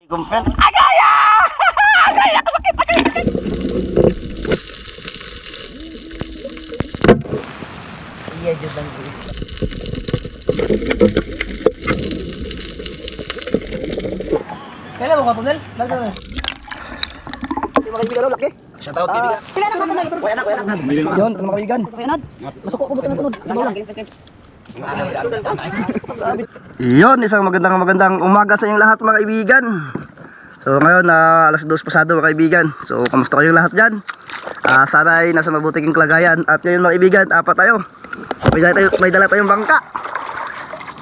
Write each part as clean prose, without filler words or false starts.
Kumpel. Agaya! Agaya! Sakit! Agaya! Iya, judang guys. Kailan mo ka, Tunel? Lagyan na. Hindi mo kaibigan, laki. Shout out, kaibigan. Sila na mga tunay. Kuya na. Yun, mga kaibigan. Kuyanad. Masuko ko ba ka na tunod? Yun, isang magandang umaga sa inyong lahat mga kaibigan. So ngayon alas 2 pasado mga kaibigan. So kamusta kayong lahat dyan? Sana ay nasa mabuting kalagayan. At ngayon mga kaibigan, apat tayo. May dala tayong bangka.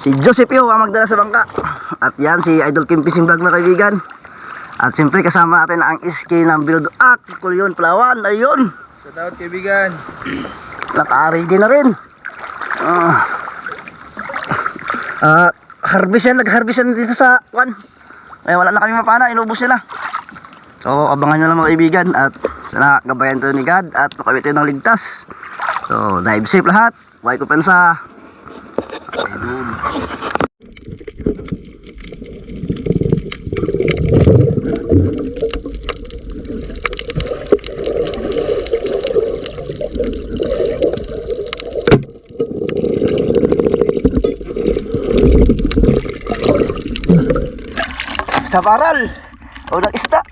Si Joseph Yo ang magdala sa bangka. At yan si Idol Kim Fishing Vlog mga kaibigan. At siyempre kasama natin ang iski ng Bilodoak, Kulyon, Palawan. Ayun. Shout out kaibigan. Naka-ready na rin. Nag-harvest yan dito sa kwan. Ay wala na kami mapana, inubos nila. So abangan nyo lang mga kaibigan. At sana gabayan tayo ni God at makawit tayo ng ligtas. So dive safe lahat. Huwag ko pensa. Sa paral o nag-isda.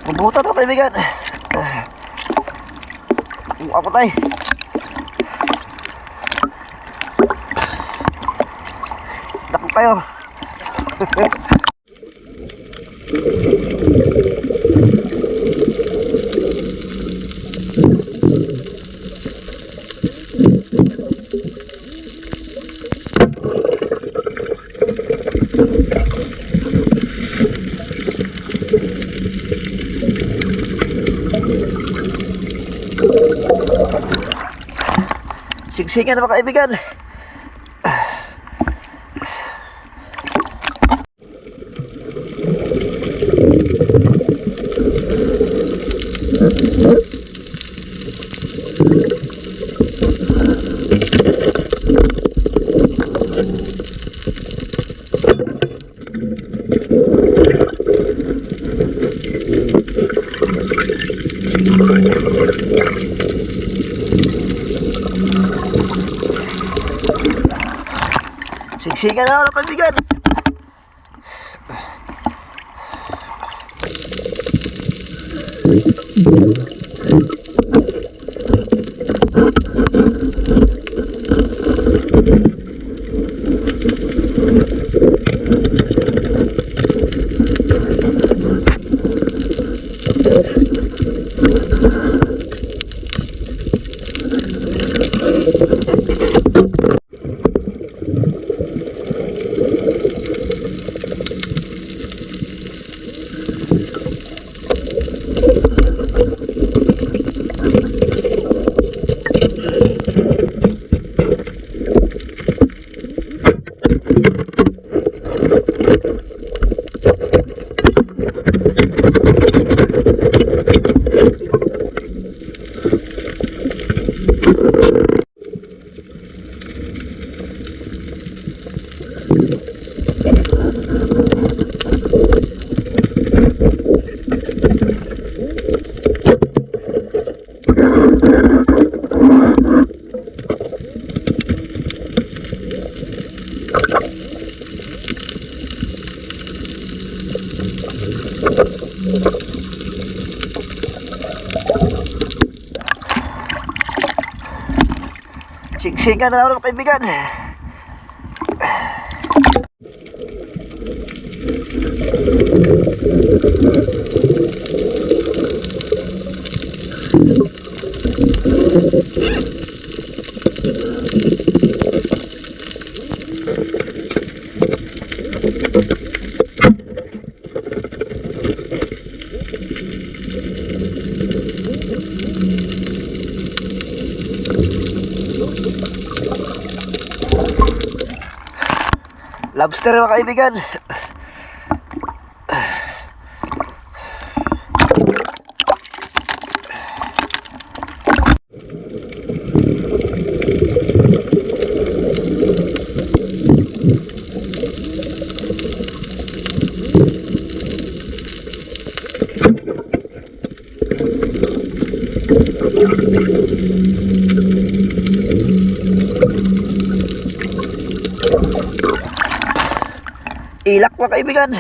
Mabutan na kaibigan. Apa tayo? Dakot tayo. Sigsigan na mga kaibigan. Sigsigan na mga kaibigan. Siksikan na ako kaibigan. Lobster mga kaibigan. Ilak mga kaibigan.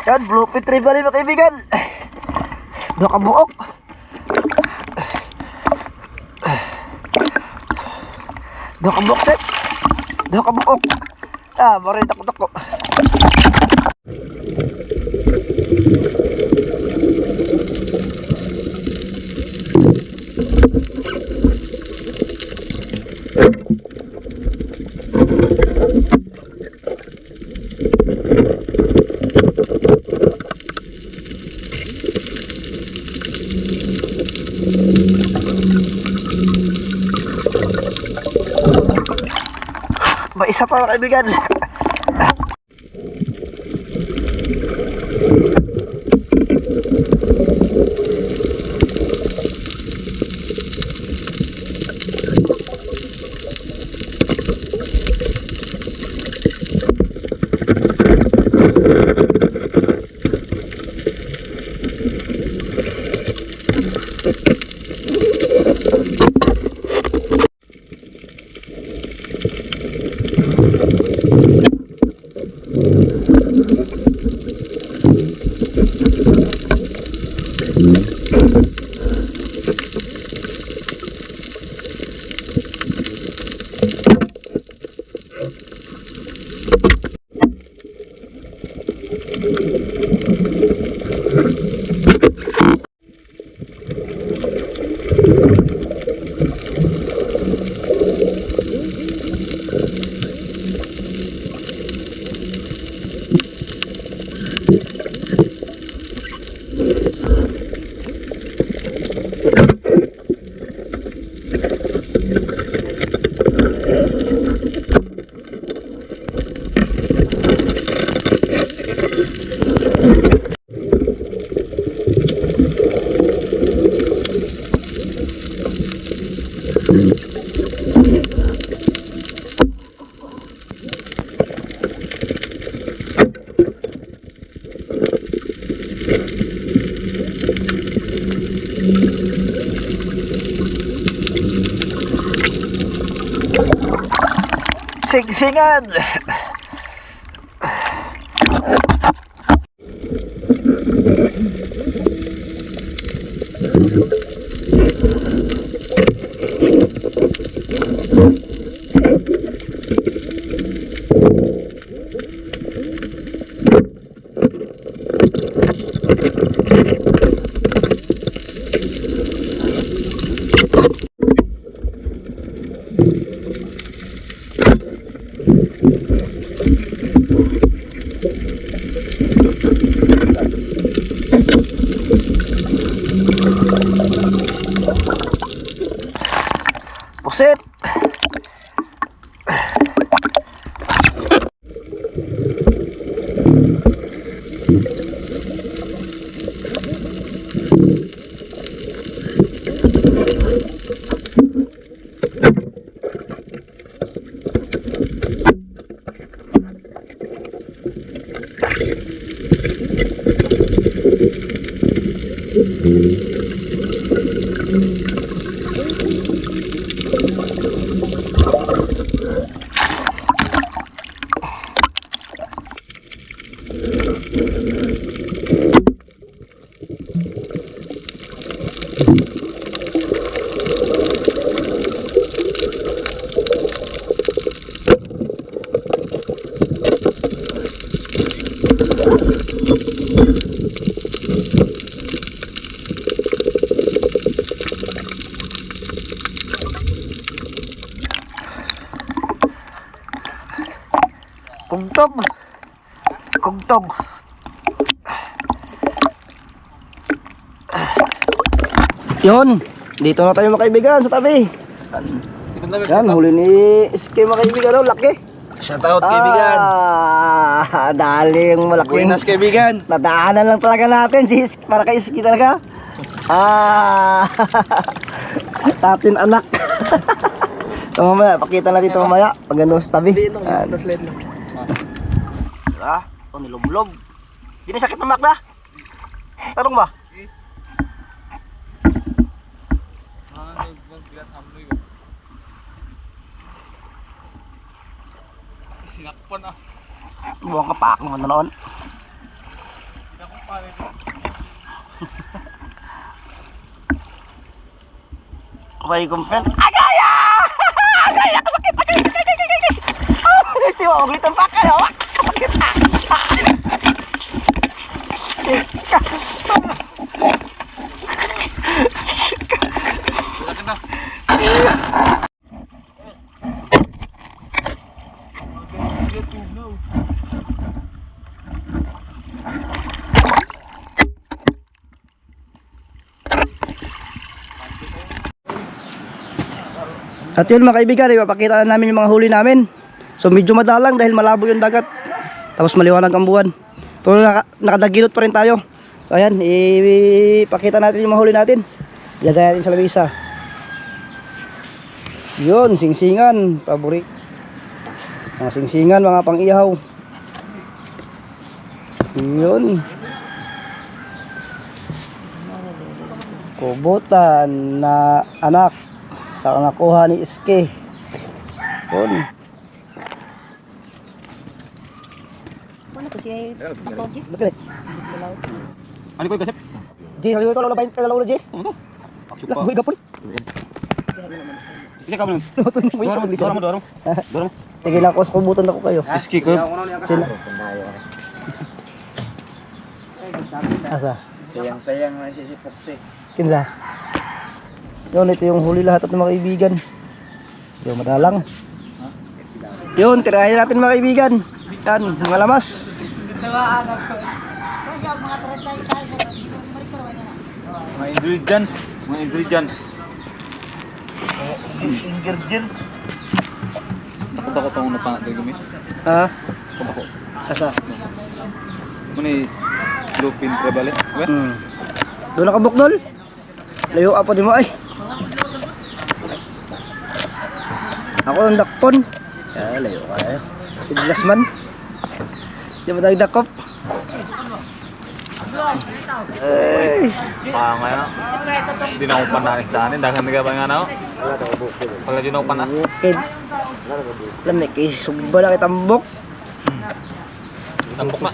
Yan, bluefin trevally mga kaibigan. Doon ka buok. Doon ka buok, set. Doon ka buok. Ah, maray tako-tako. May isa pa mga kaibigan. Sing-singan. Pusit. Kugtog. Kugtog. Yun. Dito na tayo mga kaibigan sa tabi. Yan, huli ni Iske mga kaibigan. Oh, laki. Shout out kaibigan. Dali yung malaki. Buenas kaibigan. Nadaanan lang talaga natin si Iske, para kay Iske talaga. Tatin anak. So mamaya, pakita natin ito mamaya. Pag ano sa tabi. Diba? Ito nilumlog. Hindi sakit ng makda. Tarong ba? Sinakpan ah. Buwang kapak naman na noon. Okay, kumpen. Agaya! Agaya! Kasakit! Hindi mo, ulit ang pakay. Kasakit! At yun mga kaibigan, ipapakita namin yung mga huli namin. So medyo madalang dahil malabo yung dagat. Tapos maliwanag ang buwan. Pero nakadagilot pa rin tayo. So ayan, ipakita natin yung mga huli natin. Ilagay natin sa lamesa. Yun, singsingan, paborit. Mga singsingan, mga pang-ihaw. Yun. Kubutan na anak. Sa nakuha ni Iske. Yun. Ano to siya? Technology? Look at it. Ano ko yung kasip? Jis, haliw ito, lalabayin ka lalo, Jis. Ano to? Lah, buhay gapon. Sige ka mo. Luton mo Dorong mo, dorong mo. Dorong mo. Tigil ako sa kubutan ako kayo. Iski ko. Sila. Asa? Sayang na si Popsi. Kinsa? Yun, ito yung huli lahat at mga kaibigan. Yung madalang. Yun, tirahin natin mga kaibigan. Yan, mga lamas. Mga ingredients. Mga ingredients. Ingredient. Takot-takot ako na pangat kami. Ha? Takot. Asa? Muna lupin trebale. Doon nakabukdol. Layo apa di mo ay. Ako ang dakpon. Layo ka eh. Pidlas man. Di mo tayo dakop. Ay. Pangaya. Hindi na ako pananik sa anin. Dagan nga ba nga na ako? Pagka di na ako panak. Bukid. Lamig kay sugba na kitambok. Tampok na.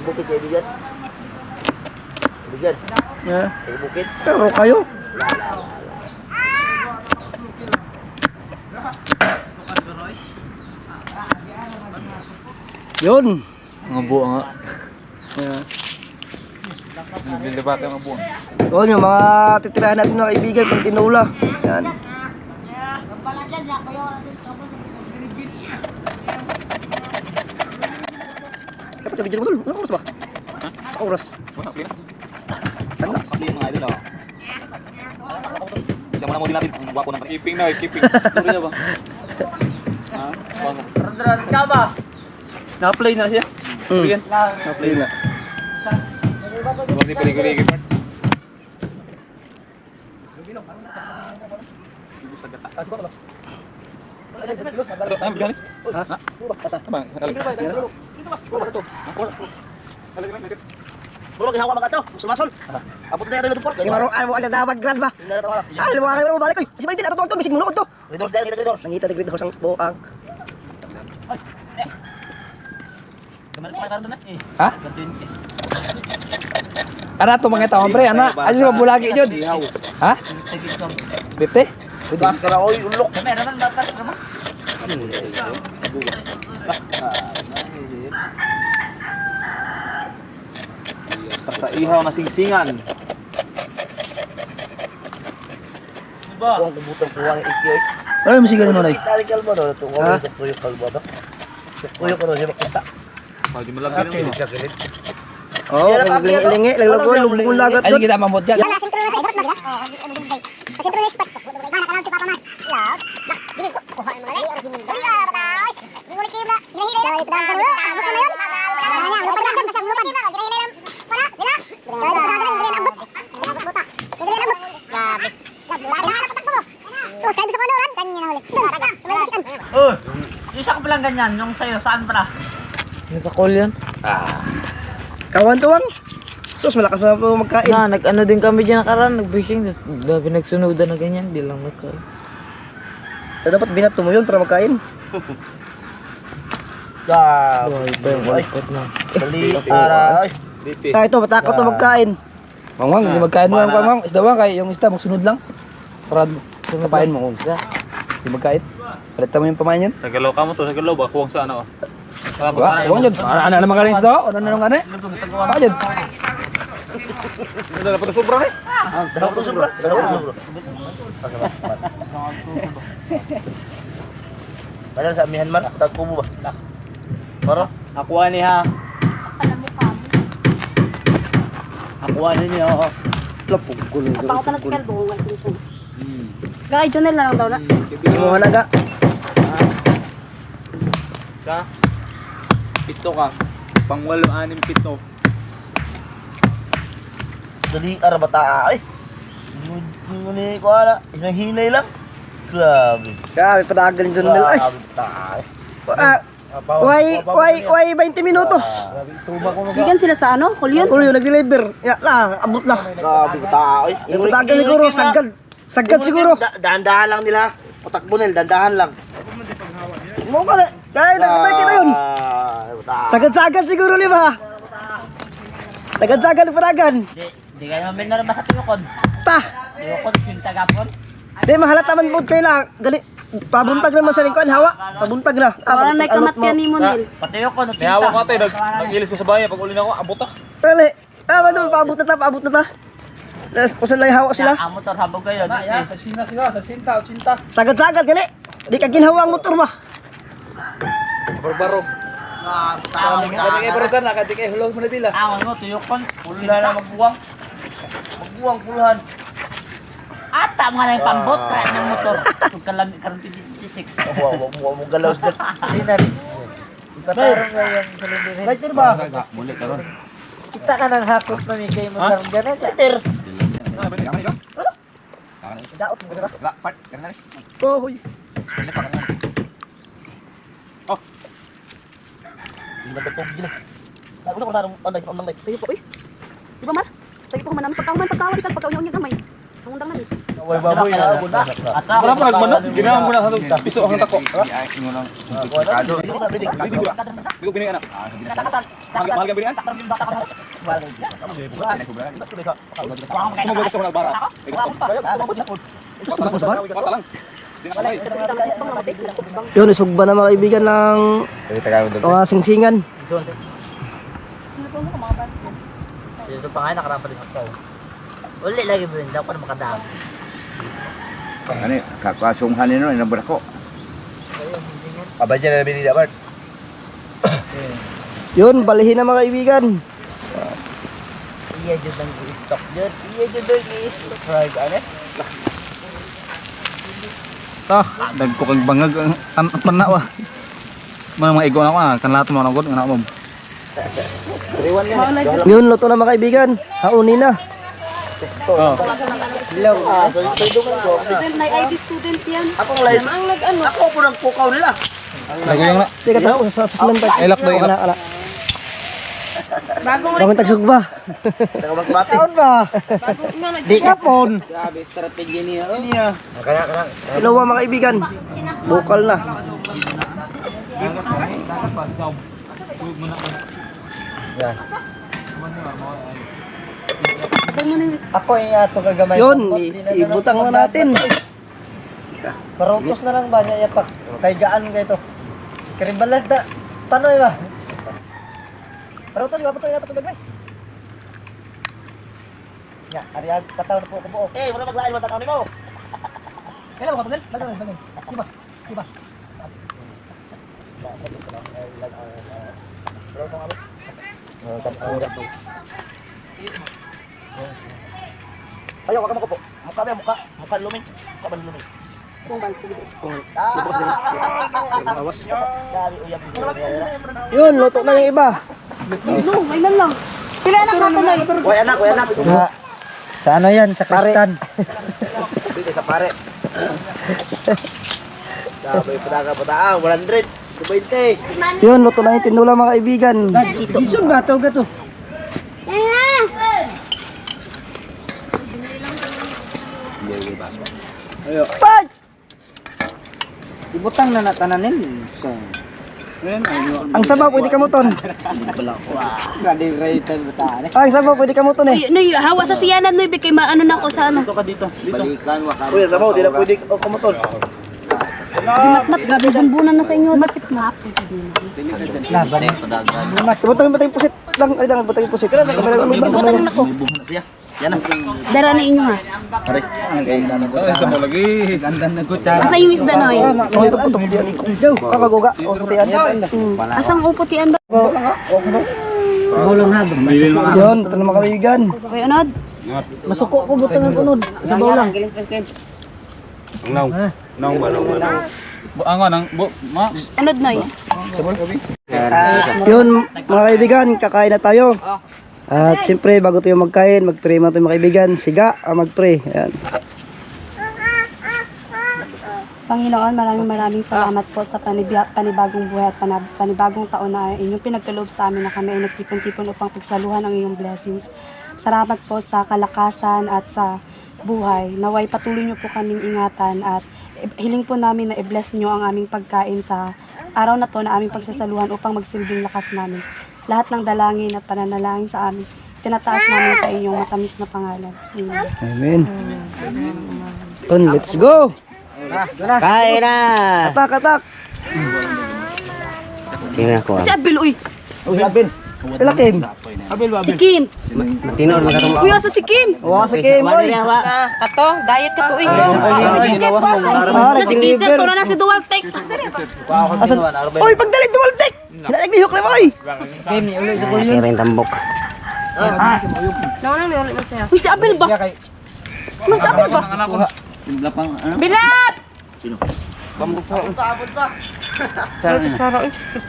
Bukid kayo bigat. Bigat. Bukid. Pero kayo. Yun. Mga buo nga. Naglilibate mga buo. Yun yung mga titirahan natin mga kaibigan pang tinula. Yan. Dapat yung video mo dul. Anong oras ba? Sa oras. Wala, okay na. Ano? Si mga idol ako. Siya muna mo din natin. Ang wapo ng keeping na, keeping. Turi na ba? Ha? Randran ka ba? Na-play na siya. Yan. Na-play na. Huwag ni paligurigin part. Ano ba? Ha? Asa? Abang, Bulog ihawa mga to. Sumasol. Abot na ito dupor. Kaya maro ay mo ada dabag grand ba. Ah, lumayan mo balik oy. Si Balik ato to bisig munuod to. Redor dali redor. Nangita dig redor sang buang. Ha? Ana to mga tao pre, ana. Ano ba bulagi jud? Ha? 50? Bas kara oy ulok. Sa ihaw na singsingan. Kuang kubutang kuang ikyoy. Ano musigan mo nay? Tali kalbo do to. Kuang kuyo kalbo do. Kuyo ko do siya makita. Pwede mo lang ganun. Oh, lingi laglago lumbong lagat. Ay kita mamot yan. Wala, sentro na sa idot na sentro na spot. Bana ka lang si Papa Man. Love. Dili ko kuha mo na. Dili ka patay. Dili mo kibla. Hinahila lang. Bukan na yun. Lupa sa lupa. Hinahila lang. Para, dila. Dili abot. Buta. Dili abot. Grabe. Patakbo mo. Terus kayo sa konoran. Kanya na huli. Sumalisikan. Oh, yung isa ko palang ganyan, yung sa'yo, saan pala? Yung sa call yan. Kawan tuwang. Sus malakas na po magkain. Na, nag-ano din kami dyan nakaraan, nag-fishing. Dabi nagsunodan na ganyan, di lang nagkain. So, dapat binato mo yun para magkain. Buhay ba yung walpot na? Dali aray. Ito matakot to magkain. Mangwang, hindi magkain mo ang mangwang. Isda ba kay yung isda magsunod lang. Para kapain mo kung isda. Hindi magkain. Palitan mo yung pamain yun. Sa galaw ka mo to, sa galaw ba? Kuwang sa ano? Wah, kuwang yun. Ano naman kaling isda? Ano naman kaling? Ano yun? Dapat na sobra eh. Dapat to sobra. Padahal sa amihan man, tagkubo ba? Para? Nakuha niya. Nakuha niya. Lapog gulo. Pako pa na spell buong wala pinsan. Gay, Jonel na lang daw na. Mo hanaga. Ka? Pito ka. Pang 8-6 pito. Dali ara bata ay. Muni ko ala, hinay lang. Grabe. Grabe padagal yung Jonel ay. Why 20 minutos. Bigan sila sa ano? Kulyon? Kulo nag-deliver. Ya na, abot na. Grabe bata ay. Yung padagal siguro sagad. Sagad siguro. Dahan-dahan lang nila. Patakbo nila, dahan-dahan lang. Mo ka na. Kaya nagpapay kita yun. Sagad-sagad siguro ni ba? Sagad-sagad padagan. Di kayo namin na ba sa tinukod? Ta. Tinukod, yung tagapon. Di mahalata man po kayo na. Gani. Pabuntag naman sa lingkod, hawa. Pabuntag na. Parang may kamatyan ni mo nil. Pati yung kon, May hawak ka tayo. Nag-ilis ko sa bayan. Pag uli na ako, abot ah. Dali. Ano, paabot na ta, paabot na ta. Kung saan lang hawak sila. ang motor habog kayo. Sa sinta sila. Sa sinta. Sinta. Sagad-sagad gani. Di ka ginhawa ang motor ba? Barbarog. Kami kay Barutan na. Kati kay hulong sa nila. Awan mo, tuyok kon. Puluhan na magbuwang. Magbuwang puluhan. Ata mga na yung pambot, kaya ng motor. Kung kalang 56. Wag mo galaw dyan. Sinari. Ipatarong nga yung salindiri. Lighter ba? Muli karon. Kita ka ng hakot na may kayo mo tarong ganun. Lighter. Daot mo gano'n. Oh, huy. Oh. Hindi na totoo gila. Ano ko narong online. Sige po eh. Di ba man? Sige po man, pagkawali ka, pagkawali gamay. Ang undang man eh. Way baboy na. Wala pa nagmanok. Ginawa mo na sa piso ang tako. Hindi ko binigyan anak. Mahal ka binigyan? Sumagod ka sa bara. Yun, isugba na mga kaibigan ng mga singsingan. Dito pa nga, nakaraan pa din ako. Uli lagi mo yun, daw ko na makadami. Ano kakasunghan nino inabra ko. Abay dyan na nabili dapat. Yun, balihin na mga kaibigan. Iya dyan ang i-stock dyan. Iya dyan ang i-stock. Right, ano? Dagko kag bangag ang panawa. Mga igo na ko na kanlato mo na gud nga mo. Yun, luto na mga kaibigan. Haunin na. May ID student yan. Akong live. Ang nag-ano. Ako po nagpukaw nila. Lagi yung na. Teka, tapos sa susulan pa. Ilak daw, ilak. Ala. Kaming tagsug ba? Bataon ba? Di ka pon. Grabe, strategi niya. Ilaw mga kaibigan. Bukal na. Ako ay ato kagamay. Yun, ibutang na natin. Parutos na lang ba niya yapak? Kay gaan kayo to. Karibalag da. Paano ba? Parutos ba pa to yato kagamay? Ya, ari ag kataw na po ko buo. Eh, wala maglain mo tanaw nimo. Kailan mo katungil? Bagay. Diba? Diba? Ayo, wag mo ko po. Mukha ba mukha? Mukha lumin. Mukha ba lumin? Yun, luto na yung iba. Sila anak natin ay. Way anak. Sa ano yan? Sa kristan. Dito sa pare. Sabi pa ka 100. 20. Yun, luto na yung tinula mga kaibigan. Isun ba to gato? Pag! Ibutang na natananin. So, Ang sabaw pwede kamuton. Graduated ba tayo? Ang sabaw pwede kamuton eh. Noy, hawa sa siyanan noy kay maano na ko sa ano. Dito ka dito. Balikan, waka. Kuya, sabaw, di na pwede kamuton. Matmat gabi bumbunan na sa inyo. Matit na ako sa dino. laban eh. Butang pusit lang. Ay, lang, butang pusit. Butang na ko. Yan na. Dara na inyo ha. Ganda na ko ta. Asa yung isda noy? So, ito po, tumutian ikong daw. Kakaguga. O, putian. Asang uputian ba? Bulong ha. Yun, ito na mga kaibigan. Kay anod? Masuko ko butang ng unod. Sa bawlang. Ang anong ma. Anod noy. Yun, mga kaibigan, kakain na tayo. At siyempre, bago tayo magkain, mag-pray muna tayo mga kaibigan. Siga, mag-pray. Ayan. Panginoon, maraming salamat po sa panibagong buhay at panibagong taon na inyong pinagkaloob sa amin na kami ay nagtipon-tipon upang pagsaluhan ang iyong blessings. Salamat po sa kalakasan at sa buhay. Naway patuloy niyo po kaming ingatan at hiling po namin na i-bless niyo ang aming pagkain sa araw na to na aming pagsasaluhan upang magsilbing lakas namin. Lahat ng dalangin at pananalangin sa amin, tinataas namin sa iyong matamis na pangalan. Amen. Amen. Yun, let's go! Kain na! Atak! Si Abel, uy! Ilakim! Si Kim! Matinoor na katong. Uy, asa si Kim! Huwag sa Kim, boy! Kato, diet ka to, uy! Nasa Nasa-teaser, to na si Dual Tech! Oy, pagdali, dumaltik! Hinaik ni Huk na, boy! Uy, si Abel ba? Mas si Abel ba? Bilat!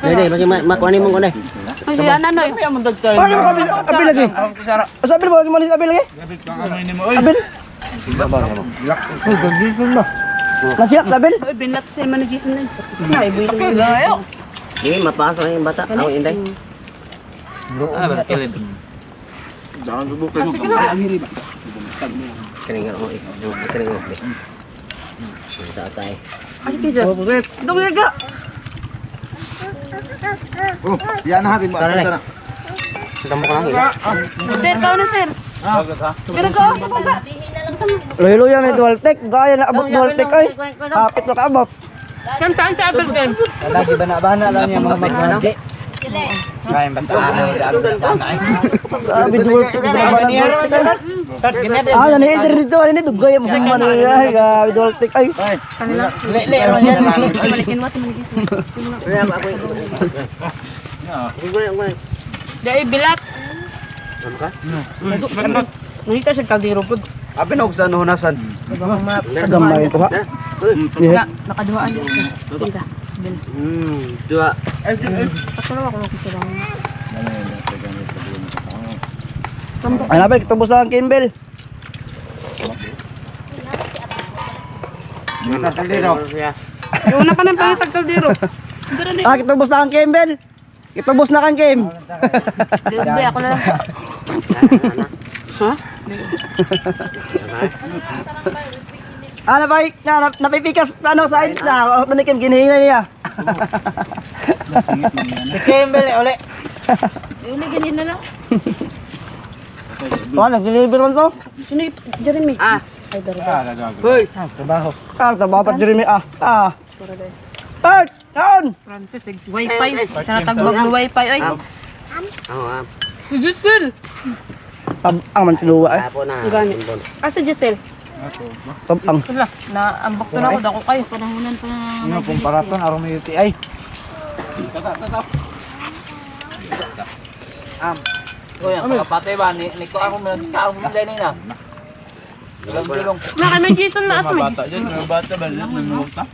Dede, makuha ni mo ko na. Uy, si Ananoy. Ay, mo Abel lagi! Asa Abel, wag mo ni Abel lagi? Abel? Nasiyak sa Abel? Uy, binat sa man Jason na. Ay, buhay na. Di, mapasok na yung bata. Ako, inday. Keringan mo, keringan mo. Sa atay. Ay, teaser. Dungaga. Yan natin ba? Kita mo ko lang ila. Sir, kau na, sir. Sir, kau sa baba. Loyalo yan ni Dualtek, gaya na abot Dualtek ay. Kapit na kaabot. Saan si Abel, Ken? Lagi bana-bana lang yung mga magmandi. Kain ba tayo? Grabe Dualtek, bana Dualtek ay. Ah, yan eh, dito, ano nito, gaya mo man ay, grabe Dualtek ay. Balikin mo si Jason. Dahil bilat. Nangita siya kaldero po. Abi na sa hunasan. Gamay ko ha. Nakaduhaan din siya. Isa. Dua. Pasalaw ako makikita lang. Ay, nabay, kitubos na ang Kimbel. Kaldero. Yung una pa ng pangitag kaldero. Ah, kitubos na ang Kimbel. Itubos na kang Kim. Hindi, ako na lang. Ha? Napipikas sa akin na ni Kim ginihinga niya. Si Kimberly, uli. Uli, ganyan na lang. Nag-deliver man to. Sino yung Jeremy? Hoy, trabaho. Trabaho pa Jeremy Taon! Francis, wifi. Tinatagbag ng wifi, oy. Si Giselle. Ang man sinuwa eh. Gani. Si Giselle. Tabang. Wala, naambak to na ako. Dako kayo. Panahunan pa na. Ano pong paraton, araw may UTI. Uy, ang kapatay ba? Niko ako meron sa akong dali na. Tulong. Naka, may Jason na ato. Bata dyan, mga bata ba? May multa.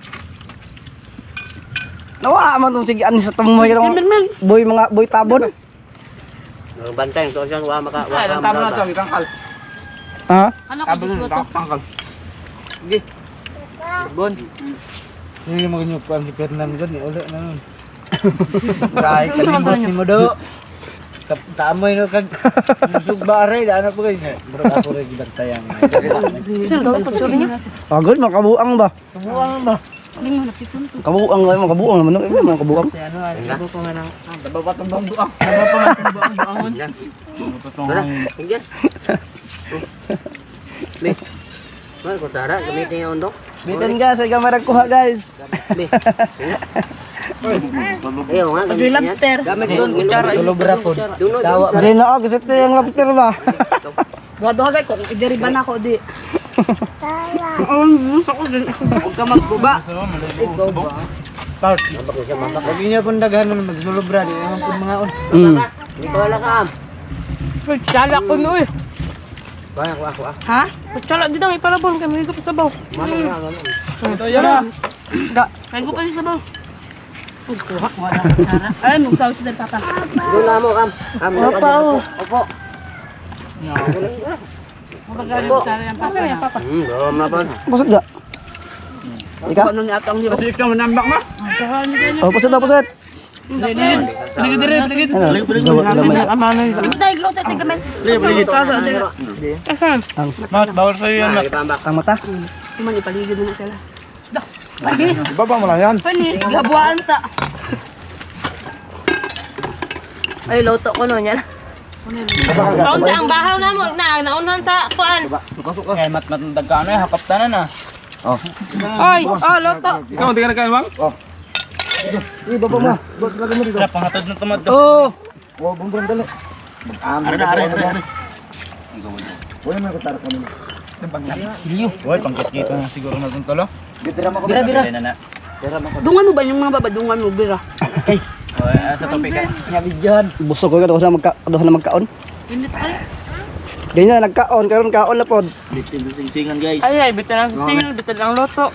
Nawa man tong sige ani sa tamoy ng boy tabon. Bantay, so siya wa maka Ay, ang tama na ito, ikang kal. Ha? Ano ko gusto to? Pangkal. Sige. Bon. Hindi mo ganyan pa si Fernando ni uli na nun. Kahit kalimot ni mo do. Taamoy no kag sugba aray da anak ko kay. Bro ako rin gidagtayang. Sir, daw ko tsura niya. Agad makabuang ba? Subuan ba? Aling mo, napitun to. Kabuang naman mga kabuang. Ano ay subo ko nga nang Daba pa itong buang buang. Daba pa man itong buang buangon. Tingnan. Mal ko tara, gamitin yung undok. Bitin ka sa kamarag kuha guys. Ayaw nga, Pag yung lobster. gamit doon, kutsara. tulobra po. Sawa Hindi na ako kasi yung lapiter ba? Wado ka ko, ideriban ako di. Huwag ka magbuba. Pag inyo pong daghan naman magsulobra di naman po mga on. Hindi ko wala ka am. Kutsala ko no eh. Ako. Ha? Kutsala di daw, iparabon kami. Hindi ko pa sabaw. Ito yan. Da, kaya ko pa rin sabaw. Kuha, wala kutsara. Ay, magsaw si Del Papa. Doon na mo, am. Papa, oh. Opo. Magaling kutsara yan. Pasa yan, Papa. Doon na pa. Pusat ga? Ika? Ano niya atang liyo? Kasi ikaw manambak mo. Oh, pusat na pusat. Paligid dire, paligid. Tay, glote, tay gamen. Asan? Mat, bawal sa'yo yan, Mat. Ang mata. Kuman, ipaligid mo na sila. Panis. Ibaba mo lang yan. Panis, gabuan sa. Ay, loto ko no yan. Kaon sa ang bahaw na mo, naunan sa kuan. Eh, Mat, nagkano eh, hakaptanan na. Ay, loto. Ikaw, hindi ka nagkain, bang? Ibaba mo. Wala, panghatod na tumad daw. Oh. Uy, pangkit-kita na siguro na itong talo. Bira. Dungan mo ba yung mga babadungan mo, Bira? Sa topik eh. Nyabidyan. Busog ko kada na magkaon. Init ay. Ganyan nagkaon karon kaon na pod. Ay, bitan ang singil, bitan ang loto.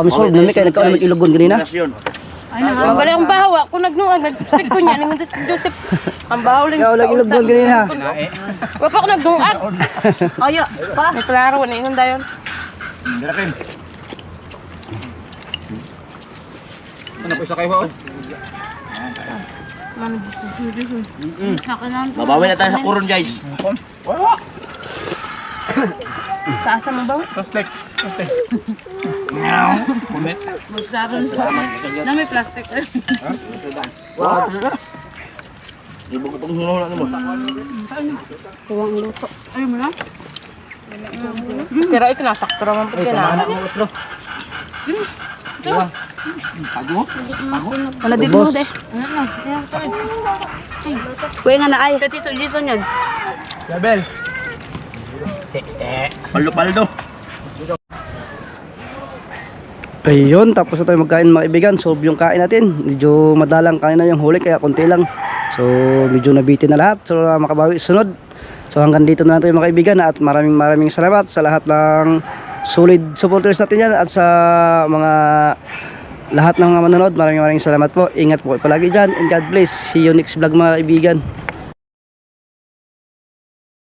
Ami solve na kay nagkaon ng ilugon ganina. Ay, magaling ang bahaw. Kung nagnuag, nag-stick ko niya. Nang Joseph, ang bahaw lang. Ikaw lang ilugon ganina. Wapa ko nagnuag. Ayo, pa. May klaro, na inong dayon. Dirakin. Ano po isa kayo ba? Mabawi na tayo sa Kurun guys. Wala. Sa asa mo ba? Plastic. Kumit. Magsaron sa na may plastic. Kuwang luto. Ay mo na? Pero ito nasakto naman po kaya na. Wala dito mo de. Kuya nga na ay. Dito niyan. Gabel. Paldo. Ayun, tapos na tayo magkain mga kaibigan. So yung kain natin, medyo madalang kain na yung huli kaya konti lang. So medyo nabitin na lahat. So makabawi sunod. So hanggang dito na natin mga kaibigan at maraming salamat sa lahat ng solid supporters natin yan at sa mga lahat ng mga manonood. Maraming salamat po. Ingat po palagi dyan and God bless. See you next vlog mga kaibigan.